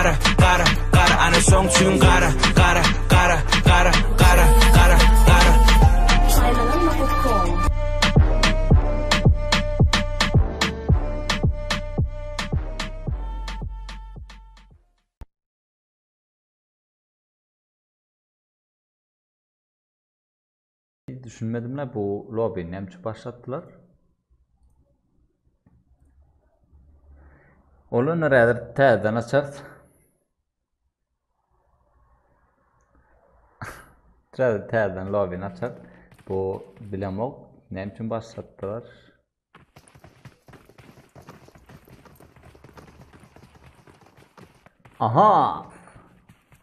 Kara, kara, kara, ana şoň üçin kara, kara, kara, kara, kara, kara, kara. Düşünmedim ne bu lobby'ni hemçe başlattılar. Onu neredir tezden açar. Tezden lobby'ni açar. Bu bilemok ne için başlattılar. Aha!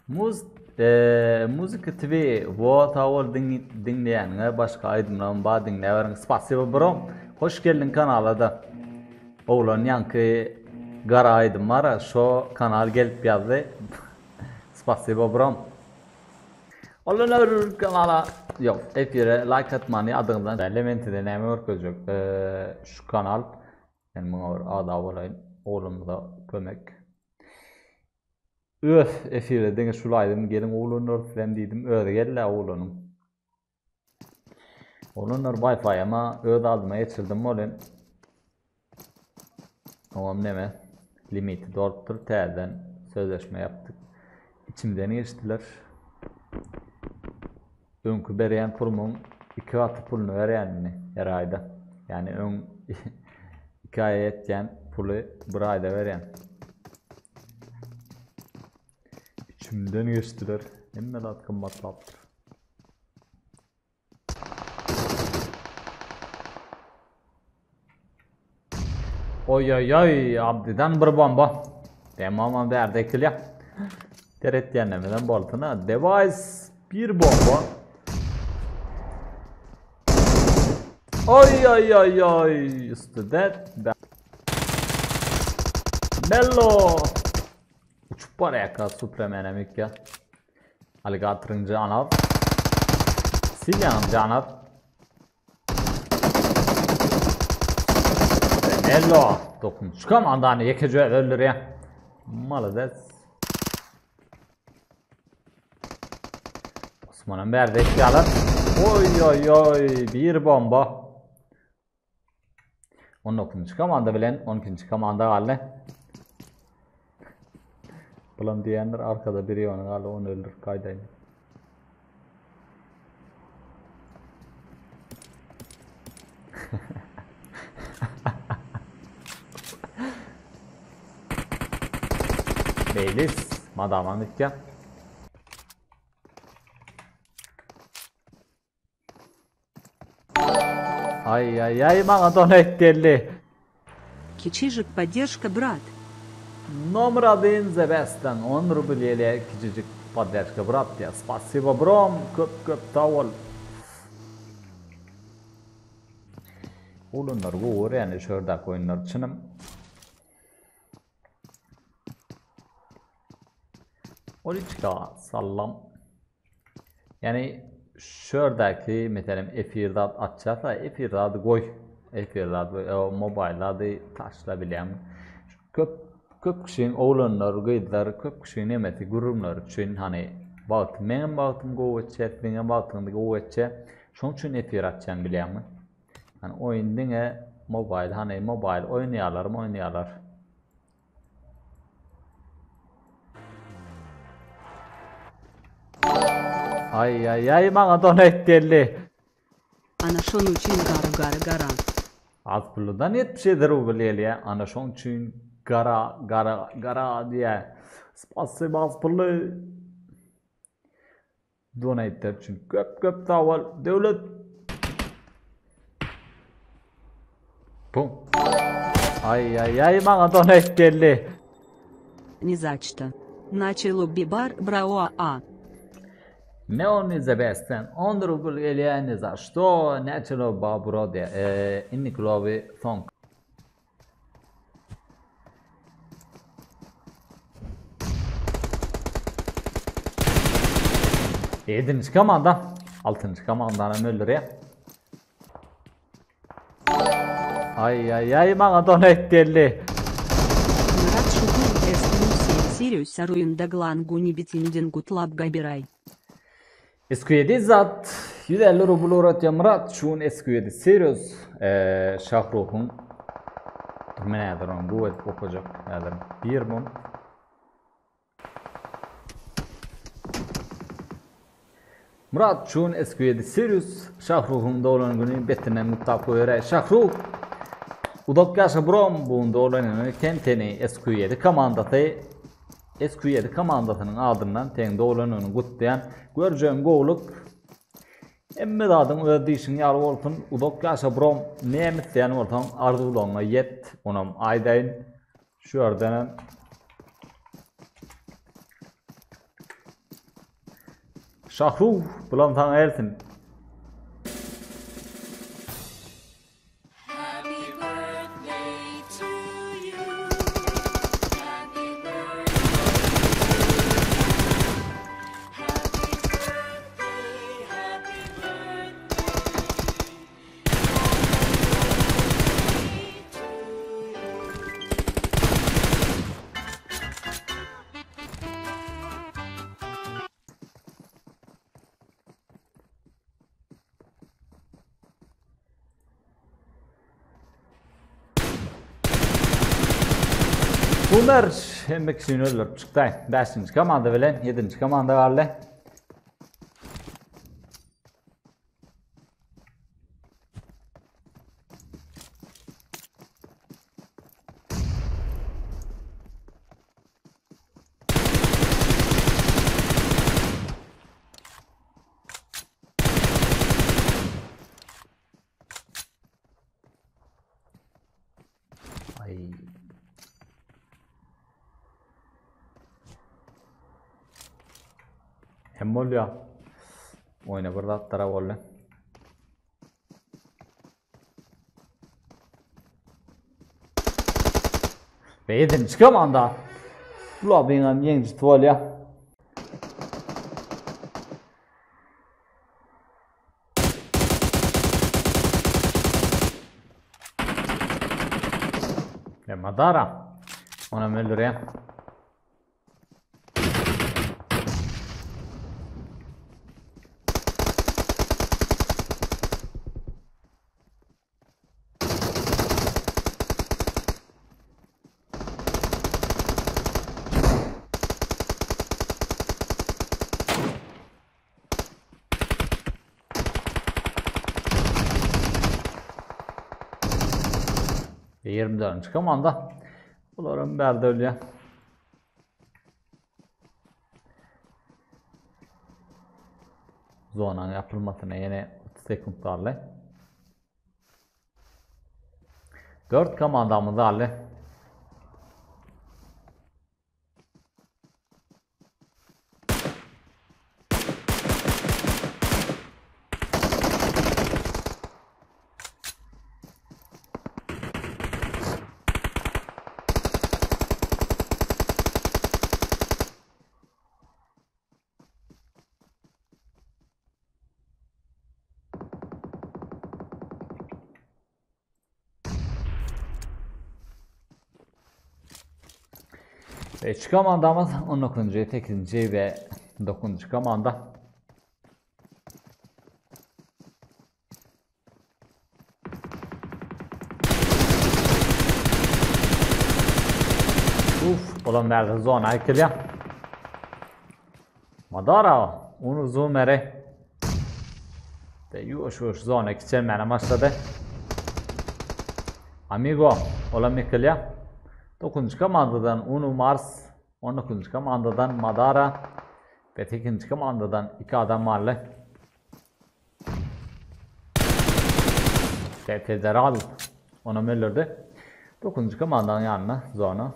Müzik TV bu tavır dinleyenler başka aydınlan bağ dinleyen spasiba bro. Hoş geldin kanala da. Oğlan yankı gara aydın var. Şu kanal gelip yazdı. Spasiba bro. Oğlan kanala yok. Efire like atmanı adından elementi deneme örgücük. Şu kanal yani bunu adı olayın. Oğlumda kömek. Öf, efire denge şulaydım, gelin oğlunlar falan dedim, öyle geldi oğlunum. Oğlunlar Wi-Fi ama öyle aldıma geçirdim oğlum. Tamam neme, limiti doğrultur, teyden sözleşme yaptık. İçimden geçtiler. Önkü beriyen pulumun 2 katı pulunu vereyenini her ayda. Yani ön 2 aya yetken pulu bir ayda veren. İçimden geçtiler. Hemen atkım batlattır. Oy oy oy abdiden bir bomba. Tamam derdekil ya. Teret yenemeden boltuna. Device bir bomba. Oy oy oy oy. Üstüde. Mello. Uçup var ya ka Supremenemik ya. Alligator'ın canav. Silyan'ın canav. Mello. Dokun çıkam andan yekece öldür ya. Malades. Osman'ın berdeki alır. Oy oy oy bir bomba. 19. komanda bilen 12. komanda kaldı. Bulan diyenler arkada biri onu hala onu öldür kaydayın. Beylis madamanlık ya. Ay ay ay bana donet geldi. Кичижик поддержка, брат. Номер 1 the best'ten 10 rubliyeli küçücük поддержка brat ya. Spasiba brom köp tavol. Oğlunlar bu yani şördek oyunlar çınım. Oliçka sallam. Yani şördeki mesela efirde atacaksa efirde adı koy. Efirde adı mobile adı taşla bileyim. Köp kişinin oğlanlar, gıydılar, köp kişinin emeti gururlar için hani baktım, benim baktım go etçe, benim baktım da go etçe, şunun için efir atacağım bileyim. Hani oyun dine mobile, hani mobile oynuyorlar. Ay ay ay bana donet geldi. Ana şonun için gara. Az pulundan 77 rubliyeli ya, ana şunun için gara diye. Spasiba az pulu. Donetler için köp tavol devlet. Pum. Ay ay ay bana donet geldi. Не зачто. Начало бибар браоа а. Ne on is the best and on the rubel alien is a sto natural babro de inni klovi thong. Yedinci komanda, 6. komandanın öldür ya. Ay ay ay bana donet geldi. Murat Şukur S-18. Sirius Aruyundaglан Gunibitindin Gutlab Gabiray. SQ7 zat 150 rubl uğratıyor Murat. Şun SQ7 Sirius Şahruh'un nedir onun bu et okuyacak nedir? Bir mum. Murat şun SQ7 Sirius Şahruh'un doğulan günü betine mutlak koyuyor. Şahruh Udokkaşa Brom bunda olanını kenteni SQ7 komandasının ardından teң doğulanını gutlayan göreceğin goğluk emme dadım ödeyişin yarı olsun Udokkaşa Brom nemet yani olsun arzularına yet onam aydayın şu ardanan Şahruh bulam tan ersin. Bunlar hem ikisini öldürüp çıktı. 5. komanda bilen 7. komanda vardı. Ay. Hem oluyor. Oyuna burada atlara oldu. Ve 7. komanda. Bu abinin yenici tuvalya. Ve Madara. Ona öldürüyor. Ve 24. komanda. Bunların berdi ölüyor. Zonanın yapılmasına yine 30 sekundlarla. 4 komandamız hali. Ve 3 komandamız 19. 8. ve 9. komanda. Ulan nerede zona ekliyor. Madara onu zoomere. De yuş zona geçirmeye başladı. Amigo olan ekliyor. 9. komandadan Unu Mars, 19. komandadan Madara ve 8. komandadan 2 adam varlı. Federal onu öldürdü. 9. komandanın yanına zona.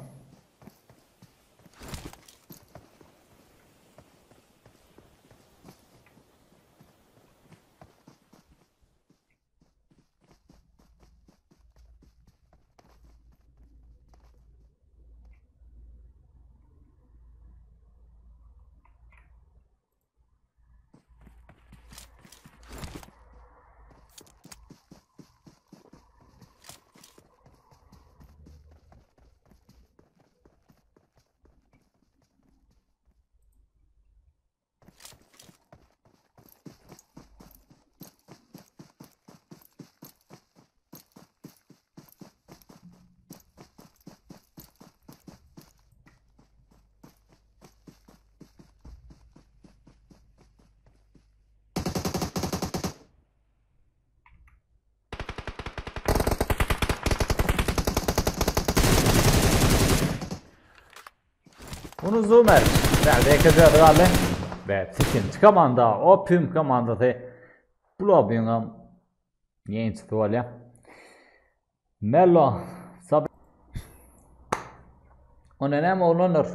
Bunu zoomer. Nerede yakacağız galiba? Ve ikinci komanda, Opium komandası. Blobby'nin yenisi tuvalya. Mello. Ona nem olunur.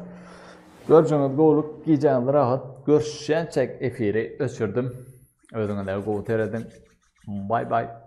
Görüşünüz go'luk, giyeceğiniz rahat. Görüşençek efiri ösürdüm. Özüne de go'u teredim. Bye bye.